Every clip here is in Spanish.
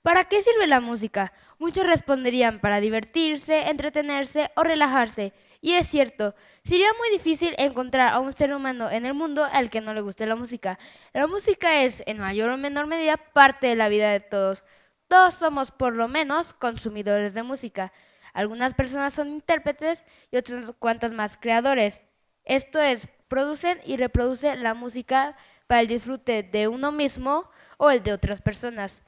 ¿Para qué sirve la música? Muchos responderían para divertirse, entretenerse o relajarse. Y es cierto, sería muy difícil encontrar a un ser humano en el mundo al que no le guste la música. La música es, en mayor o menor medida, parte de la vida de todos. Todos somos, por lo menos, consumidores de música. Algunas personas son intérpretes y otras cuantas más creadores. Esto es, producen y reproducen la música para el disfrute de uno mismo o el de otras personas.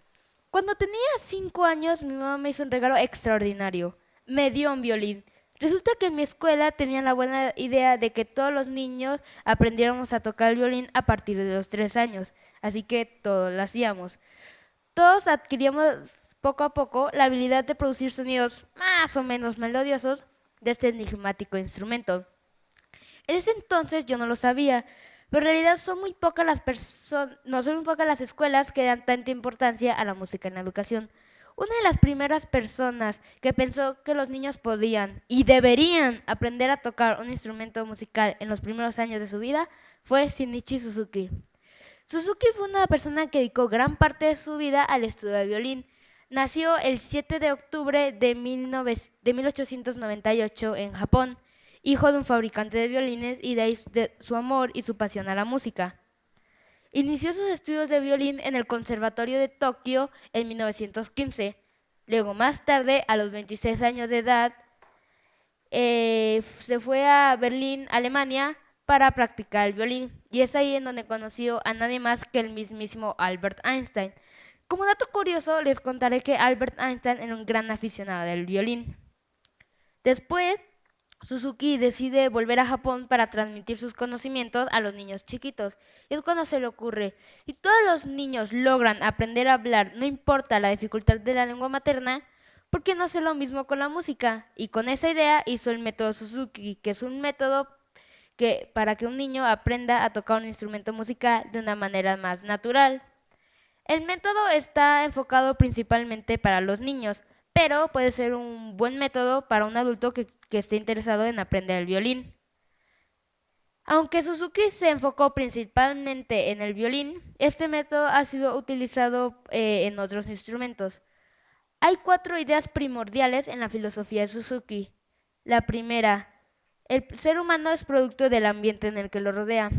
Cuando tenía 5 años, mi mamá me hizo un regalo extraordinario. Me dio un violín. Resulta que en mi escuela tenían la buena idea de que todos los niños aprendiéramos a tocar el violín a partir de los 3 años, así que todos lo hacíamos. Todos adquiríamos poco a poco la habilidad de producir sonidos más o menos melodiosos de este enigmático instrumento. En ese entonces yo no lo sabía, pero en realidad son muy pocas las personas, no son muy pocas las escuelas que dan tanta importancia a la música en la educación. Una de las primeras personas que pensó que los niños podían y deberían aprender a tocar un instrumento musical en los primeros años de su vida fue Shinichi Suzuki. Suzuki fue una persona que dedicó gran parte de su vida al estudio del violín. Nació el 7 de octubre de 1898 en Japón, hijo de un fabricante de violines y de ahí su amor y su pasión a la música. Inició sus estudios de violín en el Conservatorio de Tokio en 1915. Luego, más tarde, a los 26 años de edad, se fue a Berlín, Alemania, para practicar el violín. Y es ahí en donde conoció a nadie más que el mismísimo Albert Einstein. Como dato curioso, les contaré que Albert Einstein era un gran aficionado del violín. Después, Suzuki decide volver a Japón para transmitir sus conocimientos a los niños chiquitos. Y es cuando se le ocurre, si todos los niños logran aprender a hablar, no importa la dificultad de la lengua materna, ¿por qué no hacer lo mismo con la música? Y con esa idea hizo el método Suzuki, que es un método que para que un niño aprenda a tocar un instrumento musical de una manera más natural. El método está enfocado principalmente para los niños, pero puede ser un buen método para un adulto que esté interesado en aprender el violín. Aunque Suzuki se enfocó principalmente en el violín, este método ha sido utilizado en otros instrumentos. Hay cuatro ideas primordiales en la filosofía de Suzuki. La primera, el ser humano es producto del ambiente en el que lo rodea.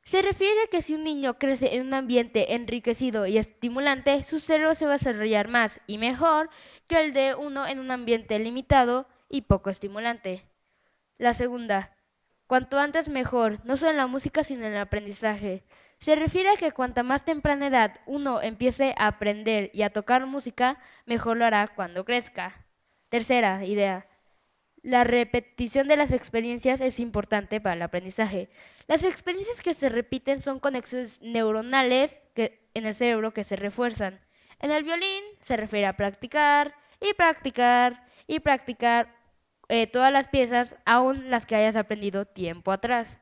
Se refiere a que si un niño crece en un ambiente enriquecido y estimulante, su cerebro se va a desarrollar más y mejor que el de uno en un ambiente limitado y poco estimulante. La segunda, cuanto antes mejor, no solo en la música sino en el aprendizaje. Se refiere a que cuanta más temprana edad uno empiece a aprender y a tocar música, mejor lo hará cuando crezca. Tercera idea, la repetición de las experiencias es importante para el aprendizaje. Las experiencias que se repiten son conexiones neuronales en el cerebro que se refuerzan. En el violín se refiere a practicar y practicar y practicar todas las piezas, aun las que hayas aprendido tiempo atrás,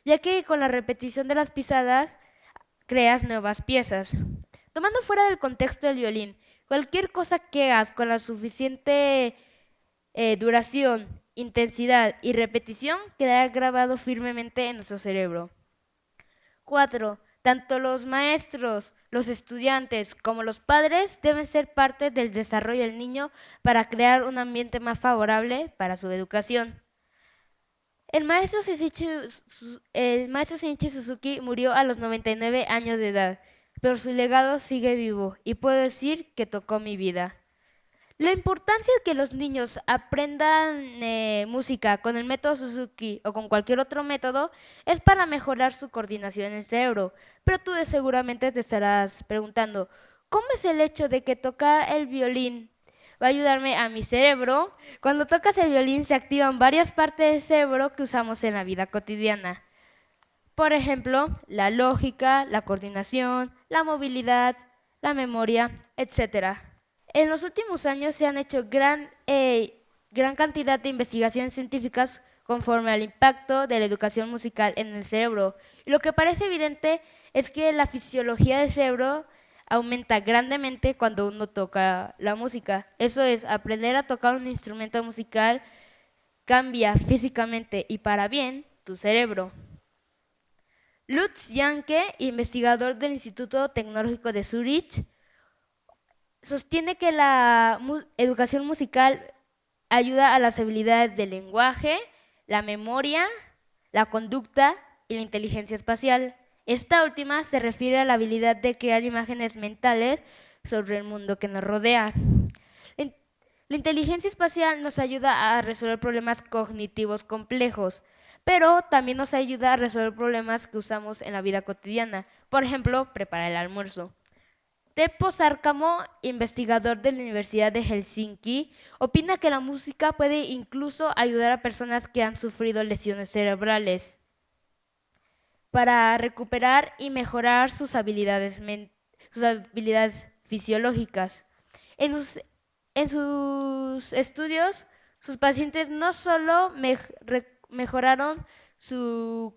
ya que con la repetición de las pisadas creas nuevas piezas. Tomando fuera del contexto del violín, cualquier cosa que hagas con la suficiente duración, intensidad y repetición quedará grabado firmemente en nuestro cerebro. 4. Tanto los maestros, los estudiantes como los padres deben ser parte del desarrollo del niño para crear un ambiente más favorable para su educación. El maestro Shinichi Suzuki murió a los 99 años de edad, pero su legado sigue vivo y puedo decir que tocó mi vida. La importancia de que los niños aprendan música con el método Suzuki o con cualquier otro método es para mejorar su coordinación en el cerebro. Pero tú seguramente te estarás preguntando, ¿cómo es el hecho de que tocar el violín va a ayudarme a mi cerebro? Cuando tocas el violín se activan varias partes del cerebro que usamos en la vida cotidiana. Por ejemplo, la lógica, la coordinación, la movilidad, la memoria, etcétera. En los últimos años se han hecho gran cantidad de investigaciones científicas conforme al impacto de la educación musical en el cerebro. Y lo que parece evidente es que la fisiología del cerebro aumenta grandemente cuando uno toca la música. Eso es, aprender a tocar un instrumento musical cambia físicamente y para bien tu cerebro. Lutz Janke, investigador del Instituto Tecnológico de Zurich, Sostiene que la educación musical ayuda a las habilidades del lenguaje, la memoria, la conducta y la inteligencia espacial. Esta última se refiere a la habilidad de crear imágenes mentales sobre el mundo que nos rodea. La in- la inteligencia espacial nos ayuda a resolver problemas cognitivos complejos, pero también nos ayuda a resolver problemas que usamos en la vida cotidiana. Por ejemplo, preparar el almuerzo. Teppo Sárcamo, investigador de la Universidad de Helsinki, opina que la música puede incluso ayudar a personas que han sufrido lesiones cerebrales para recuperar y mejorar sus habilidades fisiológicas. En sus, en sus estudios, sus pacientes no solo mejoraron su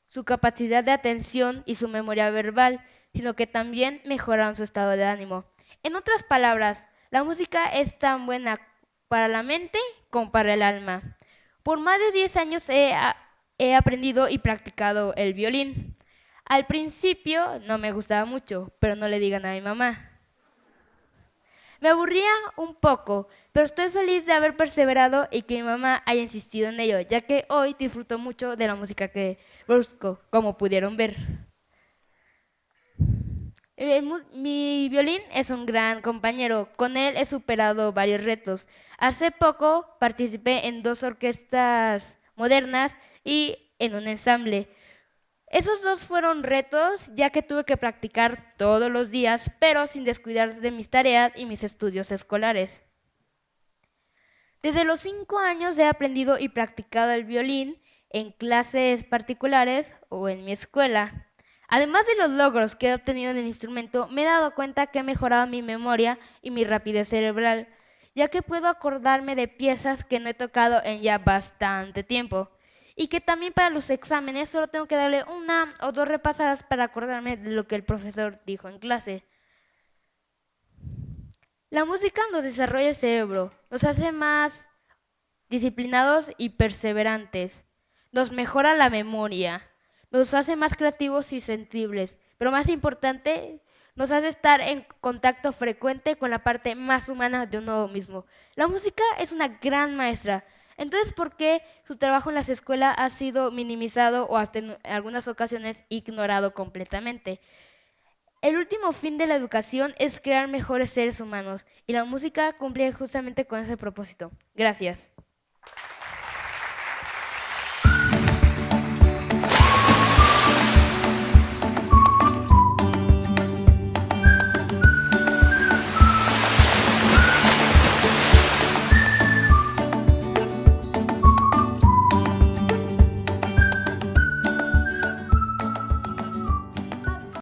su capacidad de atención y su memoria verbal, sino que también mejoraron su estado de ánimo. En otras palabras, la música es tan buena para la mente como para el alma. Por más de 10 años he aprendido y practicado el violín. Al principio no me gustaba mucho, pero no le digan a mi mamá. Me aburría un poco, pero estoy feliz de haber perseverado y que mi mamá haya insistido en ello, ya que hoy disfruto mucho de la música que busco, como pudieron ver. Mi violín es un gran compañero, con él he superado varios retos. Hace poco participé en 2 orquestas modernas y en un ensamble. Esos 2 fueron retos, ya que tuve que practicar todos los días, pero sin descuidar de mis tareas y mis estudios escolares. Desde los 5 años he aprendido y practicado el violín en clases particulares o en mi escuela. Además de los logros que he obtenido en el instrumento, me he dado cuenta que he mejorado mi memoria y mi rapidez cerebral, ya que puedo acordarme de piezas que no he tocado en ya bastante tiempo. Y que también para los exámenes solo tengo que darle 1 o 2 repasadas para acordarme de lo que el profesor dijo en clase. La música nos desarrolla el cerebro, nos hace más disciplinados y perseverantes, nos mejora la memoria, nos hace más creativos y sensibles, pero más importante, nos hace estar en contacto frecuente con la parte más humana de uno mismo. La música es una gran maestra. Entonces, ¿por qué su trabajo en las escuelas ha sido minimizado o hasta en algunas ocasiones ignorado completamente? El último fin de la educación es crear mejores seres humanos y la música cumple justamente con ese propósito. Gracias.